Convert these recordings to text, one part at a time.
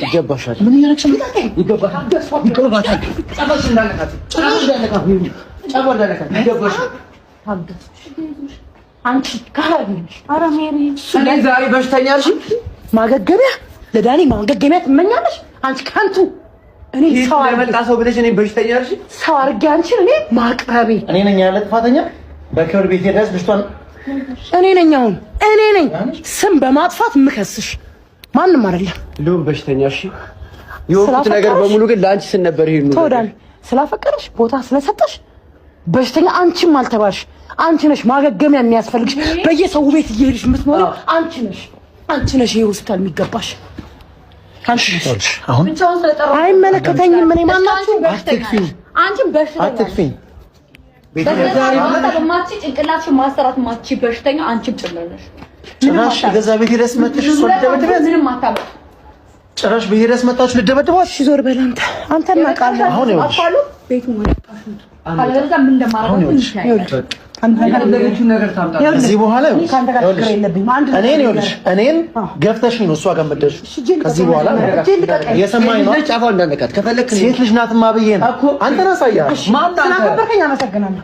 ይገባሻል። ምን እያደረግሽ ነው? ይገባታል። ጨባሽ እንዳለካት ይገባሻል። አንቺ ካህን ኧረ ሜሪ እኔ ዛሬ በሽተኛ ነሽ። ማገገሚያ ለዳኒ ማገገሚያ ትመኛለሽ አንቺ ከንቱ። እኔ ሰው ያመጣ ሰው ብለሽ እኔ በሽተኛ ነሽ። ሰው አድርጌ አንቺን እኔ ማቅረቤ እኔ ነኝ ያለ ጥፋተኛ። በክብር ቤት ሄደሽ ልጅቷን እኔ ነኝ አሁን እኔ ነኝ ስም በማጥፋት የምከስሽ ማንም አይደለም። ለው በሽተኛ እሺ። የወቁት ነገር በሙሉ ግን ለአንቺ ስን ነበር። ይሄን ነው ተወዳል ስላፈቀረሽ ቦታ ስለሰጠሽ በሽተኛ አንቺም አልተባልሽ። አንቺ ነሽ ማገገሚያ የሚያስፈልግሽ። በየሰው ቤት እየሄድሽ የምትኖሪው አንቺ ነሽ። አንቺ ነሽ ይሄ ሆስፒታል የሚገባሽ። አንቺ ነሽ። አሁን አይመለከተኝም። ምን ማናችሁ አትክፊኝ። አንቺም በሽተኛ አትክፊኝ። በዛሬ ማማቺ ጭንቅላትሽን ማሰራት ማቺ በሽተኛ አንቺም ጭምር ነሽ። ጭራሽ ገዛ ቤት ድረስ መጥተሽ እሷ ልደበድበት ምንም አታመጣ። ጭራሽ ቤት ድረስ መጣችሁ ልደበድባት። እሺ ዞር በል አንተ እናውቃለን። አሁን አፋሉ ቤቱ ማጣሽት አለበለዛ ምን እንደማረጋው እንሻይል። ከዚህ በኋላ እኔን ገፍተሽኝ ነው እሷ ጋር መደርሽ። ከዚህ በኋላ የሰማኝ ነው። ጫፋው እንዳነካት ከፈለክ ሴት ልጅ ናትማ ብዬ ነው አንተን አሳያለሁ። ስላከበርከኝ አመሰግናለሁ።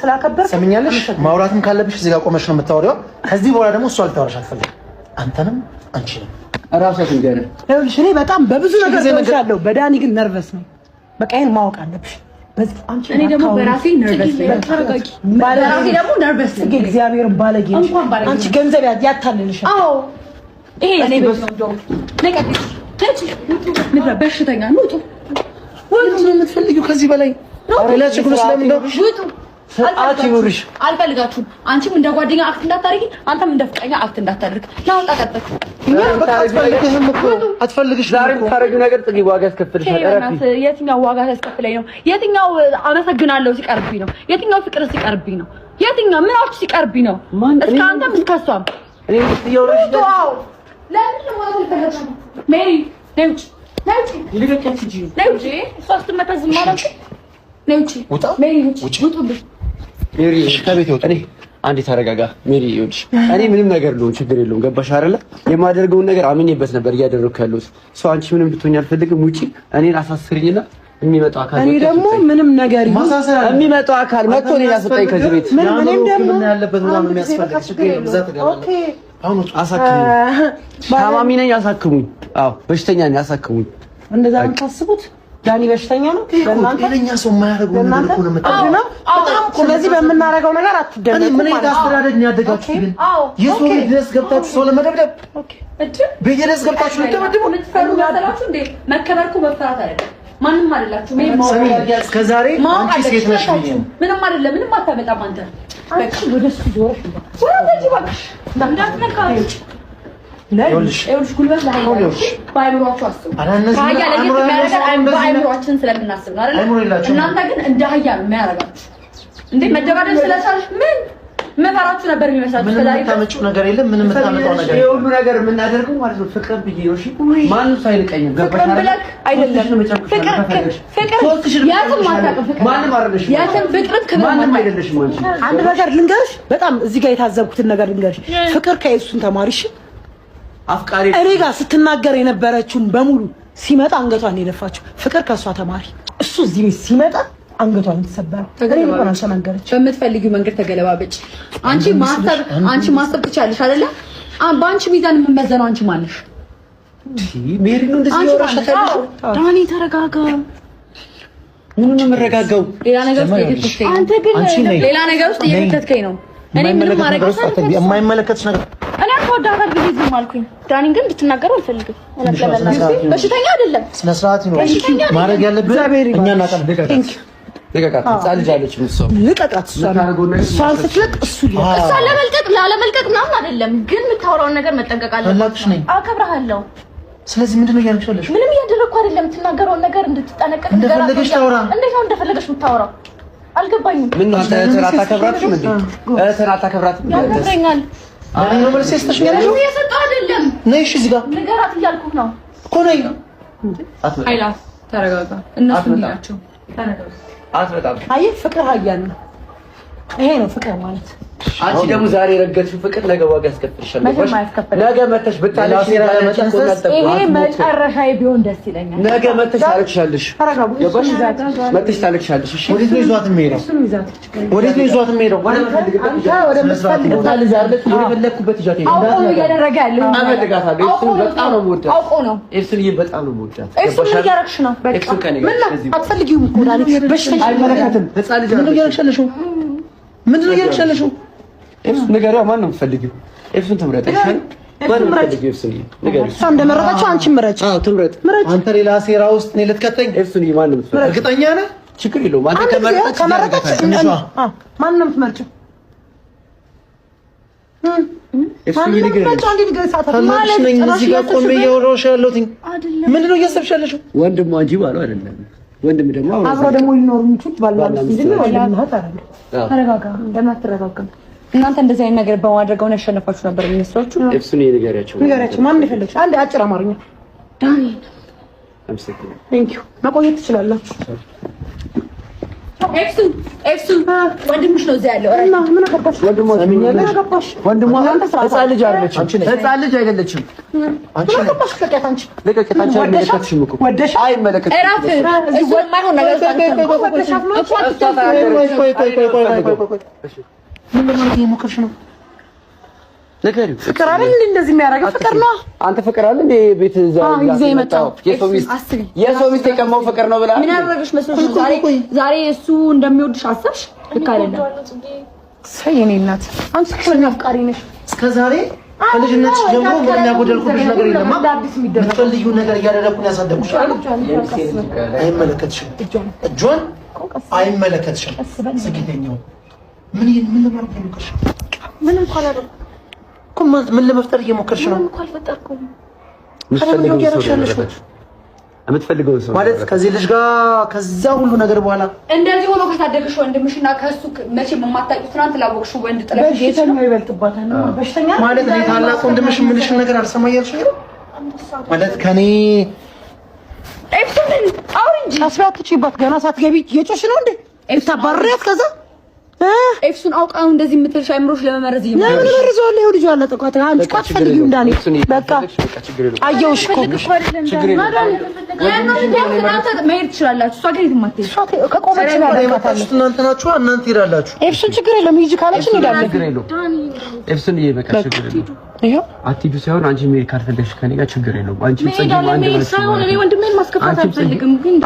ስላከበርከኝ ሰምኛለሽ። ማውራትም ካለብሽ እዚህ ጋር ቆመሽ ነው የምታወሪው። ከዚህ በኋላ ደግሞ እሷ ልታወራሽ አትፈልግም። አንተንም አንቺንም እራስሽ እንገር። ይኸውልሽ እኔ በጣም በብዙ ነገር ተወሻለሁ። በዳኒ ግን ነርቨስ ነው። በቃ ይሄን ማወቅ አለብሽ። እኔ ደግሞ በራሴ ነርቨስ ነኝ። ተረጋጊ። በራሴ ደግሞ ነርቨስ ነኝ። እግዚአብሔርን ባለጌ አንቺ ገንዘብ ያታልልሽ። አዎ ይሄ እኔ ቤት ነው ዶሮ ነቀጥ ተጭ ንብረ በሽተኛ ነው። ወንድ ነው የምትፈልጊው ከዚህ በላይ አረላ ችግሩ ስለምን ነው? ሰዓት ይኖርሽ። አልፈልጋችሁም። አንቺም እንደ ጓደኛ አክት እንዳታደርጊ፣ አንተም እንደ ፍቅረኛ አክት እንዳታደርግ። ላውጣ ቀጥታ አትፈልግሽ። ዛሬ ታረጊው ነገር ጥቂ ዋጋ ያስከፍልሻል። አረፊ። የትኛው ዋጋ ያስከፍለኝ ነው? የትኛው አመሰግናለሁ ሲቀርብኝ ነው? የትኛው ፍቅር ሲቀርብኝ ነው? የትኛው ምናችሁ ሲቀርብኝ ነው? እስከ አንተም እስከሷም እኔ ትየውልሽ ዋው ለምን ነው ተገናኙ? ሜሪ ነውጭ ነውጭ ይልቀቀት እንጂ ነውጭ ሶስት መተዝ ማለት ነውጭ ውጣ ሜሪ ውጡልኝ። ሜሪ እሺ ከቤት ወጣ። እኔ አንዴ ተረጋጋ ሜሪ። ይኸውልሽ እኔ ምንም ነገር ልሆን ችግር የለውም። ገባሽ አይደለ? የማደርገውን ነገር አምኜበት ነበር እያደረኩ ያለሁት። ሰው አንቺ ምንም ብትሆኝ አልፈልግም። ውጪ እኔን አሳስሪኝና የሚመጣው አካል እኔ ደግሞ ምንም ነገር የሚመጣው አካል መጥቶ ሌላ ሰጠኝ ከዚህ ቤት ምንም ደግሞ ምን ያለበት ምናምን የሚያስፈልግ ችግር የለም። እዛ ተገባለ። አሁን አሳክሙኝ። ታማሚ ነኝ አሳክሙኝ። አዎ በሽተኛ ነኝ አሳክሙኝ። እንደዛ ነው ታስቡት። ዳኒ በሽተኛ ነው። በእናንተ ለኛ ሰው የማያደርገው ነገር እኮ ነው የምታደርገው። በጣም ስለዚህ በምናደርገው ነገር አትደነቁ። እኔ ምን አይነት አስተዳደግ ነው ያደጋችሁ? ግን የሰው ቤት ድረስ ገብታችሁ ሰው ለመደብደብ ቤት ድረስ ገብታችሁ ለመደብደብ ምትፈሩ ያላችሁ እንዴ? መከበርኩ መፍራት አይደለም። ማንም አይደላችሁ። እስከዛሬ አንቺ ሴት ነሽ ብዬ ነው። ምንም አይደለም። ምንም አታመጣም አንተ። በቃ ወደሱ ዞርሽ ወደዚህ ባክሽ እንዳትነካሽ። ይኸውልሽ ጉልበት ላይ በአይምሯችሁ አስቡ። ከሀያ ለየት የሚያደርገን በአይምሯችን ስለምናስብ ነው አይደል? እናንተ ግን እንደ ሀያ ነው የሚያደርጋችሁ። እንዴ መደባደብ ስለቻልሽ ምን መፈራችሁ ነበር የሚመስላችሁ? ምንም የምታመጪው ነገር የለም። ምንም የምታመጣው ነገር የለም። ሁሉ ነገር የምናደርገው ማለት ነው ፍቅር ብዬ ነው። እሺ ማንም ሳይልቀኝም ገባሽ አይደል? አይደለም ፍቅር ያንተም ማታውቅም ፍቅር ማንም አይደለሽ። ያንተም ፍቅር ማንም አይደለሽም አንቺ። አንድ ነገር ልንገርሽ፣ በጣም እዚህ ጋር የታዘብኩትን ነገር ልንገርሽ። ፍቅር ከኢየሱስን ተማሪሽ አፍቃሪ እኔ ጋር ስትናገር የነበረችውን በሙሉ ሲመጣ አንገቷን የደፋችው ፍቅር ከሷ ተማሪ። እሱ እዚህ ቤት ሲመጣ አንገቷን ተሰበረ። ተገለባበጭ ነው ተናገረች። በምትፈልጊው መንገድ ተገለባበጭ። አንቺ ማሰብ ትቻለሽ አይደለ? በአንቺ ሚዛን የምመዘነው አንቺ ማነሽ? ሜሪ ነው እንደዚህ ያወራሽ ታውቃለሽ? ዳኒ ተረጋጋ። ምን ነው የምረጋጋው? ሌላ ነገር ውስጥ እየከተትከኝ ነው። አንተ ግን ሌላ ነገር ውስጥ እየከተትከኝ ነው። እኔ ምንም ማድረግ አልፈልግም። የማይመለከትሽ ነገር እኔ አወዳታል ብዬ ዝም አልኩኝ። ዳኒን ግን እንድትናገረው አልፈልግም። በሽተኛ አይደለም። ስነ ስርዓት ይኖር ማድረግ ያለብን እኛ እናቀርብ። ልቀቃት። ህፃን ልጅ አለች። ልቀቃት። እሷን ስትለቅ እሷን ለመልቀቅ ላለመልቀቅ ምናምን አይደለም፣ ግን የምታወራውን ነገር መጠንቀቅ አለብህ። አከብርሃለሁ። ስለዚህ ምንድነው እያደረግሽ ያለሽ? ምንም እያደረግኩ አይደለም። የምትናገረውን ነገር እንድትጠነቀቅ እንደፈለገሽ ታውራ። እንዴት ነው እንደፈለገሽ የምታወራው? አልገባኝም። ምን ነው አንተ እህትህን አታከብራትም እንዴ? እህትህን አታከብራትም? ያከብረኛል። አይ ነው መልስ ያስተሽኛለሽ? ነው የሰጠው አይደለም። ነይ እሺ፣ እዚህ ጋር ንገራት እያልኩህ ነው እኮ። ነይ አይላት። ተረጋጋ። እነሱ ናቸው። ተረጋጋ። አትመጣም። አየህ ፍቅር ሀያል ነው። ይሄ ነው ፍቅር ማለት። አንቺ ደግሞ ዛሬ ረገጥሽ ፍቅር ነገ ዋጋ ያስከፍልሻል። ነገ መተሽ ብታለሽ ይሄ መጨረሻዬ ቢሆን ደስ ይለኛል። ነገ መተሽ ታለቅሻለሽ። መተሽ ታለቅሻለሽ። እሺ ወዴት ነው ይዟት የምሄደው? ወዴት ነው ይዟት የምሄደው? ወደ መስፈልገው ልጅ አይደለች። ወደ ፈለኩበት ይዟት ሄደ። አውቆ ነው እያደረገ ያለው። አመልካታለሁ። እሱን በጣም ነው የምወዳት። አውቆ ነው እሱን በጣም ነው የምወዳት። እሱን እያደረግሽ ነው። በቃ ምን አትፈልጊውም እኮ ዳኒ። በሽተኛ አይመለከትም። ህፃን ልጅ ምንድን ነው እያደረግሽ? ምንድን ነው እያደረግሽ? ኤፍሱን ንገሪዋ። ማን ነው የምትፈልጊው? ኤፍሱን ትምረጥ። ማን ነው የምትፈልጊው? ኤፍሱን ንገሪው። እሷ እንደመረጠችው አንቺ ምረጭ። አዎ ትምረጥ። አንተ ሌላ ሴራ ውስጥ እኔ ልትከተኝ? ኤፍሱን ማን ነው የምትፈልጊው? እርግጠኛ ነህ? ችግር የለውም። አንተ ከመረጠች ማን ነው የምትመርጭው? ኤፍሱን ንገሪው። ማለት ነኝ እዚህ ጋር ቆሜ እያወራሁሽ ያለሁት ምንድን ነው እያሰብሽ ያለሽው? ወንድሟ እንጂ ባለው አይደለም። ወንድም ደግሞ አብሮ ደግሞ ሊኖሩ የሚችሉት ባልባል እንዴ ነው ያለማት አይደለም። ተረጋጋ። እንደምን አትረጋጋም? እናንተ እንደዚህ አይነት ነገር በማድረግ ሆነ ያሸነፋችሁ ነበር የሚመስላችሁ? ኤፍሱን ንገሪያቸው። ማን ነው የፈለግሽ? አንድ አጭር አማርኛ ዳኒ። ቴንክ ዩ። መቆየት ትችላላችሁ። ኤፍሱን ወንድምሽ ነው እዚህ ያለው። እና ምን አገባሽ? ወንድሟ አገባሽ? ወንድሟ ህፃን ልጅ አይደለችም። ህፃን ልጅ አይደለችም። አንቺ አገባሽ? ለቀቂያት። አንቺ ለቀቂያት። አንቺ አይመለከትሽም እኮ ወደሽ አይመለከትሽም። እራፍ እዚህ የማይሆን ነገር ምን ለማለት እየሞከርሽ ነው? ንገሪው። ፍቅር አይደል እንደዚህ የሚያደርገው? ፍቅር ነው። አንተ ፍቅር አለ እንዴ? ቤት ይዘህ የመጣው የሰው ሚስት የቀማው ፍቅር ነው ብላ ምን ያደረግሽ መስሎሽ? ዛሬ እሱ እንደሚወድሽ አሰብሽ? ልክ አይደለም። ሰየኔ እናት አንቺ ትክክለኛ አፍቃሪ ነሽ። እስከ ዛሬ ከልጅነትሽ ጀምሮ ምንም ያጎደልኩብሽ ነገር የለም። የምትፈልጊውን ነገር እያደረኩኝ ያሳደግኩሽ። አይመለከትሽም። እጇን አይመለከትሽም። ስግደኛው ምን ለማድረግ እየሞከርሽ ነው? ምን እንኳን አይደለም እኮ ምን ለመፍጠር እየሞከርሽ ነው? ምን እንኳን አልፈጠርኩም። የምትፈልገው ሰው ማለት ከዚህ ልጅ ጋር ከዛ ሁሉ ነገር በኋላ እንደዚህ ሆኖ ከታደግሽ ወንድምሽና ከሱ መቼም የማታውቂው ትናንት ላወቅሽው ወንድ ጥለሽ በሽተኛ ይበልጥባታል። በሽተኛ ማለት እኔ ታላቅ ወንድምሽ የምልሽን ነገር አልሰማ እያልሽ ነው ማለት ከኔ ኤፍሱን አውሪንጂ አስራትቺባት ገና ሳትገቢ እየጮሽ ነው እንዴ? ታባሪያት ከዛ ኤፍሱን አውቃ ነው እንደዚህ የምትልሽ አይምሮሽ ለመመረዝ ይመጣል። ለምን መረዘዋል? ይኸው ልጅ አለ ተቋት አንቺ ቋት ፈልጊው እንዳኔ በቃ አየውሽ እኮ ችግር የለም። መሄድ ትችላላችሁ። እሷ ግን የትም አትሄድም። ከቆመች ነው ያለቃታለች። እናንተ ናችሁ እናንተ ሄዳላችሁ። ኤፍሱን ችግር የለም ሂጂ ካለች እንሄዳለን። ችግር የለም ኤፍሱን ይበቃ ችግር የለም። ይሄው አትሂዱ ሳይሆን አንቺ መሄድ ካልፈለግሽ ከኔ ጋር ችግር የለውም። አንቺ ጽጌ ማንደም ሳይሆን እኔ ወንድሜን ማስከፋት አልፈልግም ግን